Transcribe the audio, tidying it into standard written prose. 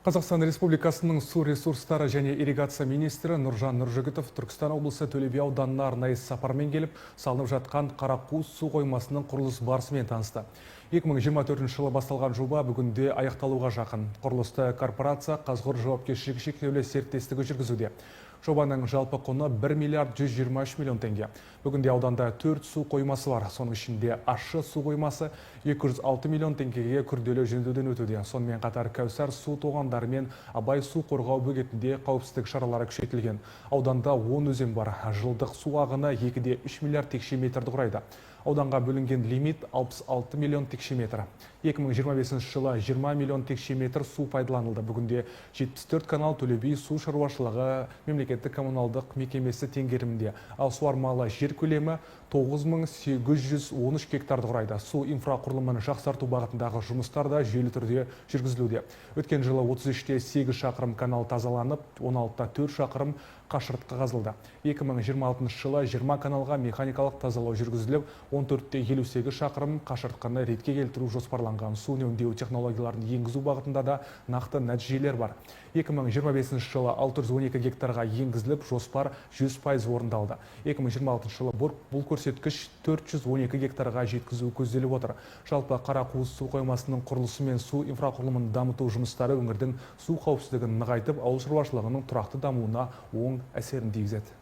Қазақстан Республикасының су ресурстары және ирригация министрі Нұржан Нұржігітов Түркістан облысы Төле би ауданына арнайы сапармен келіп, салынып жатқан Қарақуыз су қоймасының құрылыс барысымен танысты. 2024 жылы басталған жоба бүгінде аяқталуға жақын. Құрылысты корпорация Қазғұр жауапкершілігі шектеулі серіктестігі жүргізуде. Жобаның жалпы құны 1 миллиард 123 миллион теңге. Бүгінде ауданда 4 су қоймасы бар. Соның ішінде ащы су қоймасы 206 миллион теңгеге күрделі жөндеуден өтуде. Сонымен қатар Кәусар су тоғандары мен Абай су қорғау бөгетінде қауіпсіздік шаралары күшейтілген. Ауданда 10 өзен бар. Жылдық су ағыны 2,3 миллиард текше метрді құрайды. Ауданға бөлінген лимит 66 миллион текше метр. 2025 жылы 20 миллион текше метр су пайдаланылды. Бүгінде 74 канал Төле би су шаруашылығы мемлекеттік коммуналдық мекемесі теңгерімінде. Ал суармалы жер көлемі 9813 гектарды құрайды. Су инфрақұрылымын жақсарту бағытындағы жұмыстар да жүйелі түрде жүргізілуде. Өткен жылы 33-те 8 шақырым канал тазаланып, 16-та 4 шақырым қашыртқы қазылды. 2026 жылы 20 каналға механикалық тазалау жүргізіліп, 14-те 58 шақырым қашыртқыны ретке келтіру жоспарланған. Су үнемдеу технологияларын енгізу бағытында да нақты нәтижелер бар. 2025 жылы 612 гектарға енгізіліп, жоспар 100% орындалды. 2026 жылы бұл көрсеткіш 412 гектарға жеткізу көзделіп отыр. Жалпы Қарақуыз су қоймасының құрылысы мен су инфрақұрылымын дамыту жұмыстары өңірдің су қауіпсіздігін нығайтып, ауыл шаруашылығының тұрақты дамуына оң әсерін тигізеді.